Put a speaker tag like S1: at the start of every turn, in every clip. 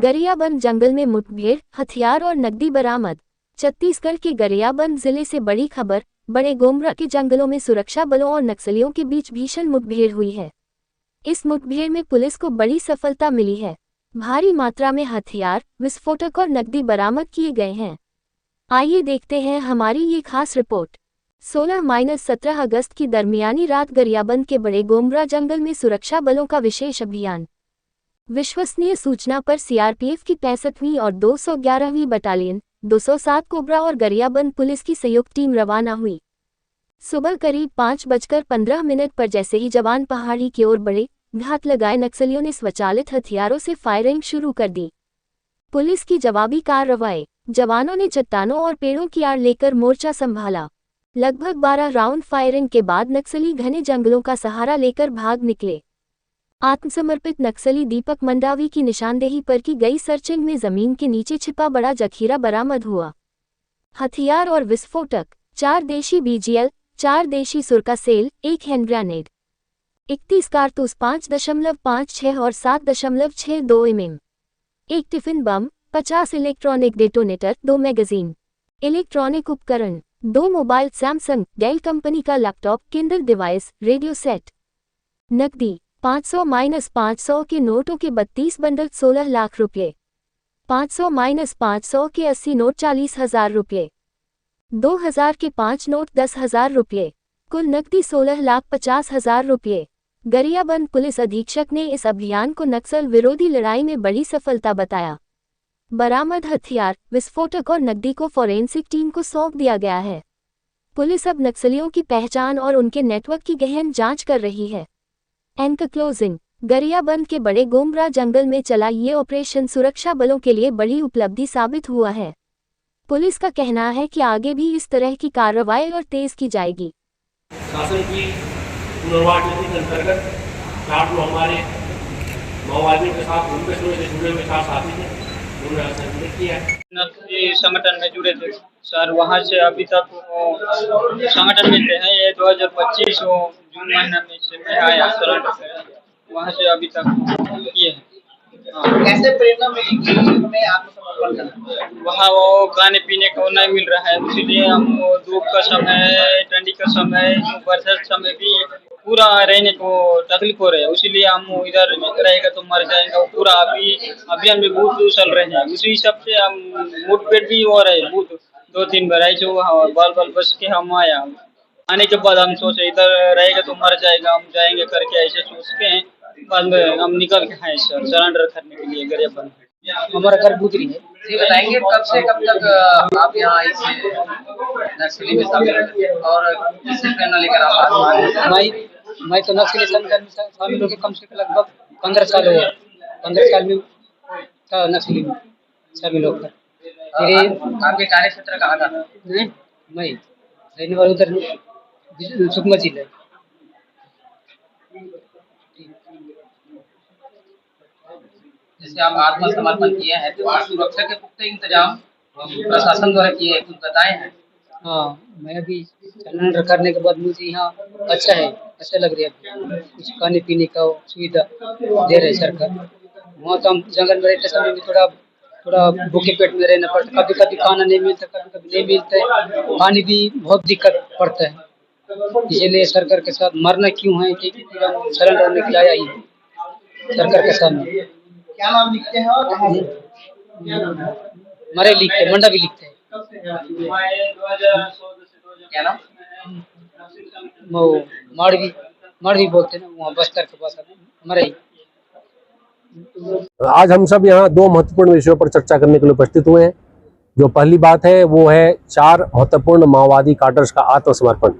S1: गरियाबंद जंगल में मुठभेड़, हथियार और नकदी बरामद। छत्तीसगढ़ के गरियाबंद जिले से बड़ी खबर। बड़े गोमरा के जंगलों में सुरक्षा बलों और नक्सलियों के बीच भीषण मुठभेड़ हुई है। इस मुठभेड़ में पुलिस को बड़ी सफलता मिली है। भारी मात्रा में हथियार, विस्फोटक और नकदी बरामद किए गए हैं। आइए देखते हैं हमारी ये खास रिपोर्ट। 16-17 अगस्त की दरमियानी रात गरियाबंद के बड़े गोमरा जंगल में सुरक्षा बलों का विशेष अभियान। विश्वसनीय सूचना पर सीआरपीएफ की 65वीं और 211वीं बटालियन, 207 कोबरा और गरियाबंद पुलिस की संयुक्त टीम रवाना हुई। सुबह करीब 5:15 पर जैसे ही जवान पहाड़ी की ओर बढ़े, घात लगाए नक्सलियों ने स्वचालित हथियारों से फायरिंग शुरू कर दी। पुलिस की जवाबी कार्रवाई। जवानों ने चट्टानों और पेड़ों की आड़ लेकर मोर्चा संभाला। लगभग 12 राउंड फायरिंग के बाद नक्सली घने जंगलों का सहारा लेकर भाग निकले। आत्मसमर्पित नक्सली दीपक मंडावी की निशानदेही पर की गई सर्चिंग में जमीन के नीचे छिपा बड़ा जखीरा बरामद हुआ। हथियार और विस्फोटक: 4 देशी BGL, 4 देशी सुरका सेल, 1 हैंड ग्रेनेड, 31 कारतूस 5.56 और 7.62 mm, 1 tiffin bomb, 50 electronic detonator, 2 magazine, electronic उपकरण, 2 मोबाइल सैमसंग डेल कंपनी का laptop, Kindle device, radio set. नकदी: 500-500 के नोटों के 32 बंडल 16 लाख रुपये, 500-500 के 80 नोट 40,000 रुपये, 2000 के 5 नोट 10,000 रुपये, कुल नकदी 16,50,000 रुपये। गरियाबंद पुलिस अधीक्षक ने इस अभियान को नक्सल विरोधी लड़ाई में बड़ी सफलता बताया। बरामद हथियार, विस्फोटक और नकदी को फॉरेंसिक टीम को सौंप दिया गया है। पुलिस अब नक्सलियों की पहचान और उनके नेटवर्क की गहन जांच कर रही है। एंकर क्लोजिंग: गरियाबंद के बड़े गोमरा जंगल में चला ये ऑपरेशन सुरक्षा बलों के लिए बड़ी उपलब्धि साबित हुआ है। पुलिस का कहना है कि आगे भी इस तरह की कार्रवाई और तेज की जाएगी।
S2: शासन की पुनर्वास नीति के अंतर्गत 4 लोग हमारे माओवादियों के साथ उनके से जुड़े हुए साथी थे, उन्होंने संगठित किया है।
S3: नक्सली संगठन में जुड़े थे सर, वहाँ से अभी तक संगठन में थे हैं। ये 2025 जून महीने में से मैं आया सरेंडर, वहाँ से अभी तक किए हैं।
S4: कैसे प्रेरणा मिली कि हमें आत्मसमर्पण करना?
S3: वहाँ वो खाने पीने को नहीं मिल रहा है, इसीलिए हम धूप का समय, ठंडी का समय, बरसात समय भी पूरा रहने को तकलीफ हो रही है। इसीलिए हम इधर रहेगा तो मर जाएगा, वो पूरा अभी अभियान में बहुत चल रहे हैं। उसी हिसाब से हम मुठभेड़ भी हो रहे हैं बहुत, 2-3 बार आई जो बाल बस के हम आया। आने के बाद हम सोचे इधर रहेगा तो मर जाएगा, हम जाएंगे करके ऐसे सोच के बाद में हम निकल के आए सर सरेंडर करने के लिए गरियाबंद। हमारा घर गुजरी है।
S4: जी बताएंगे कब से कब तक आप यहाँ इस नक्सली में शामिल हुए और किससे प्रेरणा लेकर आप?
S3: मैं तो नक्सली संगठन में शामिल होकर कम से कम लगभग 15 साल हुआ। 15 साल में था नक्सली में शामिल होकर।
S4: आपके कार्य क्षेत्र कहाँ था?
S3: मैं रहने वाला उधर सुकमा जिला।
S4: जैसे आप आत्मसमर्पण किए हैं तो सुरक्षा के पुख्ता इंतजाम प्रशासन द्वारा किए कुछ बताए हैं?
S3: हाँ, मैं अभी सरेंडर करने के बाद मुझे यहाँ अच्छा है, अच्छा लग रहा है। कुछ खाने पीने का सुविधा दे रहे सरकार। वहाँ तो हम जंगल में रहते समय में थोड़ा भूखे पेट में रहना पड़ता, कभी कभी खाना नहीं मिलता, कभी कभी नहीं मिलता है, पानी भी बहुत दिक्कत पड़ता है। इसलिए सरकार के साथ मरना क्यों है कि हम सरेंडर होने के लिए आया ही सरकार के सामने।
S4: क्या नाम लिखते हैं और
S3: मरे लिखते, मंडा भी लिखते हैं।
S4: क्या नाम?
S3: वो माड़वी बोलते हैं ना, वहाँ बस्तर के पास मरे।
S5: आज हम सब यहाँ 2 महत्वपूर्ण विषयों पर चर्चा करने के लिए उपस्थित हुए हैं। जो पहली बात है वो है 4 महत्वपूर्ण माओवादी काडर्स का आत्मसमर्पण।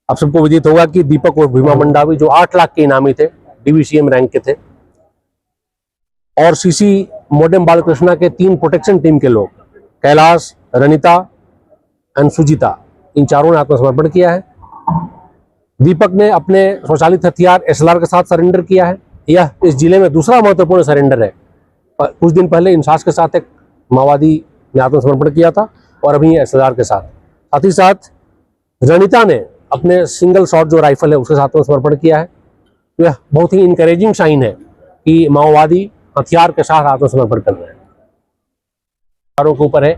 S5: आप सबको विदित होगा कि दीपक और भीमा मंडावी जो 8 लाख के इनामी थे, DVCM रैंक के थे, और CC मोडेम बालकृष्णा के 3 प्रोटेक्शन टीम के लोग, कैलाश, रनिता एंड सुजीता, इन चारों ने आत्मसमर्पण किया है। दीपक ने अपने स्वचालित हथियार SLR के साथ सरेंडर किया है। यह इस जिले में दूसरा महत्वपूर्ण सरेंडर है। कुछ दिन पहले इंसास के साथ एक माओवादी ने आत्मसमर्पण किया था और अभी SLR के साथ ही साथ रनिता ने अपने सिंगल शॉट जो राइफल है उसके साथ आत्मसमर्पण किया है। यह बहुत ही इनकरेजिंग साइन है कि माओवादी हथियार के साथ आत्मसमर्पण कर रहे हैं। हथियारों के ऊपर है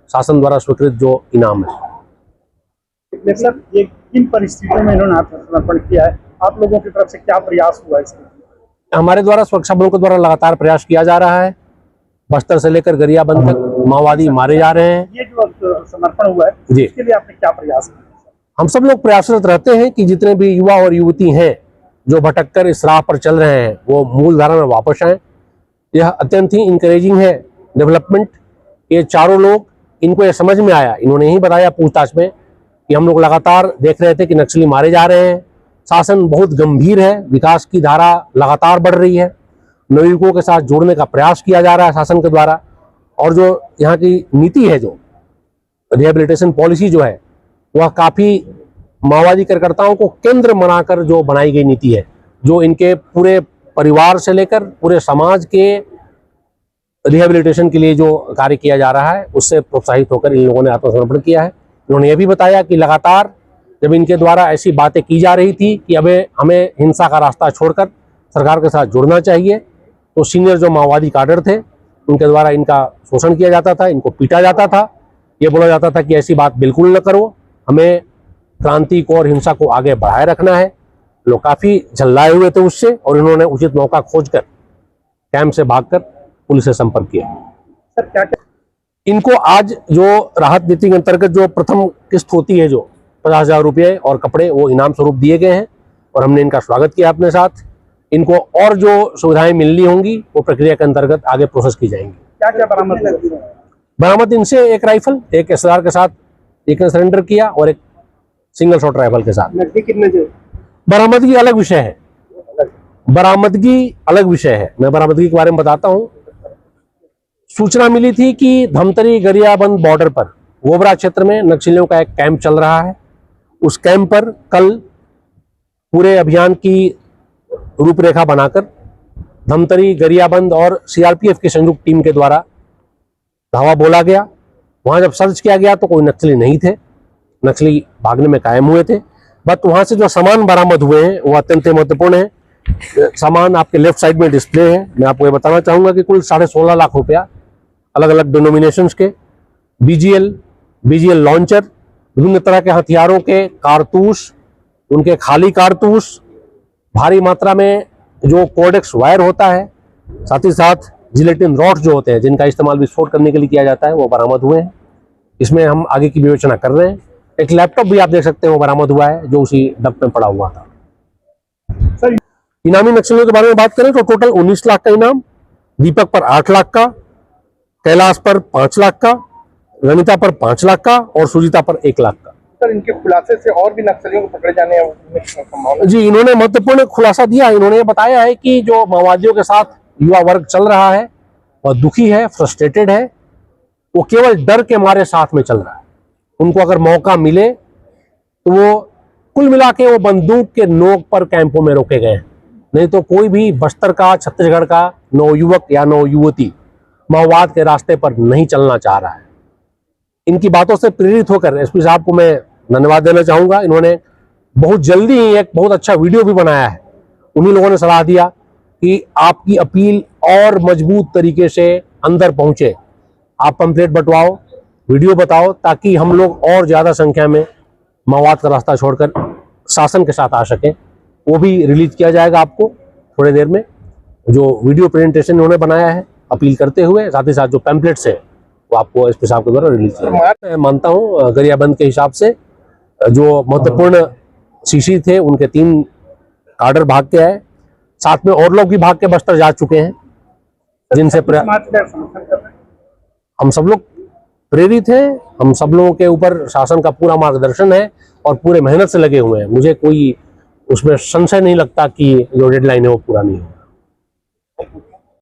S5: शासन द्वारा स्वीकृत जो इनाम है।
S6: सर, ये किन परिस्थितियों में इन्होंने आत्मसमर्पण किया है? आप लोगों की तरफ से क्या प्रयास हुआ इसमें?
S5: हमारे द्वारा सुरक्षा बलों के द्वारा लगातार प्रयास किया जा रहा है। बस्तर से लेकर गरियाबंद तक माओवादी मारे जा रहे हैं।
S6: ये जो समर्पण हुआ है
S5: जी,
S6: इसके लिए आपने क्या प्रयास किया?
S5: हम सब लोग प्रयासरत रहते हैं कि जितने भी युवा और युवती हैं जो भटक कर इस राह पर चल रहे हैं वो मूल धारा में वापस आएं। यह अत्यंत ही इंकरेजिंग है डेवलपमेंट। ये चारों लोग, इनको ये समझ में आया, इन्होंने ही बताया पूछताछ में कि हम लोग लगातार देख रहे थे कि नक्सली मारे जा रहे हैं। शासन बहुत गंभीर है, विकास की धारा लगातार बढ़ रही है, नवयुवकों के साथ जोड़ने का प्रयास किया जा रहा है शासन के द्वारा। और जो यहाँ की नीति है, जो रिहेबिलिटेशन पॉलिसी जो है, वह काफ़ी माओवादी कार्यकर्ताओं को केंद्र बनाकर जो बनाई गई नीति है, जो इनके पूरे परिवार से लेकर पूरे समाज के रिहेबिलिटेशन के लिए जो कार्य किया जा रहा है, उससे प्रोत्साहित होकर इन लोगों ने आत्मसमर्पण किया है। उन्होंने ये भी बताया कि लगातार जब इनके द्वारा ऐसी बातें की जा रही थी कि अब हमें हिंसा का रास्ता छोड़कर सरकार के साथ जुड़ना चाहिए, तो सीनियर जो माओवादी काडर थे उनके द्वारा इनका शोषण किया जाता था, इनको पीटा जाता था। ये बोला जाता था कि ऐसी बात बिल्कुल न करो, हमें क्रांति को और हिंसा को आगे बढ़ाए रखना है। लोग काफ़ी झल्लाए हुए थे उससे, और इन्होंने उचित मौका खोजकर कैंप से भागकर पुलिस से संपर्क किया।
S6: सर, क्या
S5: इनको आज जो राहत नीति के अंतर्गत जो प्रथम किस्त होती है, जो 50,000 रुपये और कपड़े, वो इनाम स्वरूप दिए गए हैं और हमने इनका स्वागत किया अपने साथ। इनको और जो सुविधाएं मिलनी होंगी वो प्रक्रिया के अंतर्गत आगे प्रोसेस की जाएंगी।
S6: क्या क्या बरामद?
S5: बरामद इनसे एक राइफल, एक SLR के साथ एक ने सरेंडर किया, और एक सिंगल शॉट राइफल के साथ। बरामदगी अलग विषय है, बरामदगी अलग विषय है। मैं बरामदगी के बारे में बताता हूँ। सूचना मिली थी कि धमतरी गरियाबंद बॉर्डर पर गोबरा क्षेत्र में नक्सलियों का एक कैंप चल रहा है। उस कैंप पर कल पूरे अभियान की रूपरेखा बनाकर धमतरी, गरियाबंद और CRPF की संयुक्त टीम के द्वारा धावा बोला गया। वहां जब सर्च किया गया तो कोई नक्सली नहीं थे, नक्सली भागने में कायम हुए थे। बट वहां से जो सामान बरामद हुए हैं वो अत्यंत महत्वपूर्ण है। सामान आपके लेफ्ट साइड में डिस्प्ले है। मैं आपको ये बताना चाहूंगा कि कुल 16.5 लाख रुपया अलग अलग डिनोमिनेशंस के BGL लॉन्चर, विभिन्न तरह के हथियारों के कारतूस, उनके खाली कारतूस, भारी मात्रा में जो कोडेक्स वायर होता है, साथ ही साथ जिलेटिन रॉड्स जो होते हैं जिनका इस्तेमाल विस्फोट करने के लिए किया जाता है, वो बरामद हुए हैं। इसमें हम आगे की विवेचना कर रहे हैं। एक लैपटॉप भी आप देख सकते हैं वो बरामद हुआ है, जो उसी डब्बे में पड़ा हुआ था।
S6: सर,
S5: इनामी नक्सलियों के बारे में बात करें तो टोटल 19 लाख का इनाम, दीपक पर 8 लाख का, कैलाश पर 5 लाख का, रनिता पर 5 लाख का और सुजीता पर 1 लाख का।
S6: सर, इनके खुलासे से और भी नक्सलियों को पकड़े जाने में संभावना?
S5: जी, इन्होंने महत्वपूर्ण खुलासा दिया। इन्होंने बताया है कि जो माओवादियों के साथ युवा वर्ग चल रहा है और दुखी है, फ्रस्ट्रेटेड है, वो केवल डर के मारे साथ में चल रहा है। उनको अगर मौका मिले तो वो कुल मिला के वो बंदूक के नोक पर कैंपों में रोके गए हैं। नहीं तो कोई भी बस्तर का, छत्तीसगढ़ का नवयुवक या नवयुवती माओवाद के रास्ते पर नहीं चलना चाह रहा है। इनकी बातों से प्रेरित होकर SP साहब को मैं धन्यवाद देना चाहूँगा। इन्होंने बहुत जल्दी ही एक बहुत अच्छा वीडियो भी बनाया है। उन्हीं लोगों ने सलाह दिया कि आपकी अपील और मजबूत तरीके से अंदर पहुँचे, आप पंपलेट बंटवाओ, वीडियो बताओ, ताकि हम लोग और ज़्यादा संख्या में माओवाद का रास्ता छोड़कर शासन के साथ आ सकें। वो भी रिलीज किया जाएगा आपको थोड़ी देर में, जो वीडियो प्रेजेंटेशन उन्होंने बनाया है अपील करते हुए, साथ ही साथ जो पैम्पलेट्स है वो आपको SP साहब के द्वारा रिलीज किया जाएगा। मैं मानता हूँ गरियाबंद के हिसाब से जो महत्वपूर्ण CC थे उनके 3 काडर भाग के आए, साथ में और लोग भी भाग के बस्तर जा चुके हैं, जिनसे हम सब लोग प्रेरित हैं। हम सब लोगों के ऊपर शासन का पूरा मार्गदर्शन है और पूरे मेहनत से लगे हुए हैं। मुझे कोई उसमें संशय नहीं लगता कि जो डेडलाइन है वो पूरा नहीं होगा।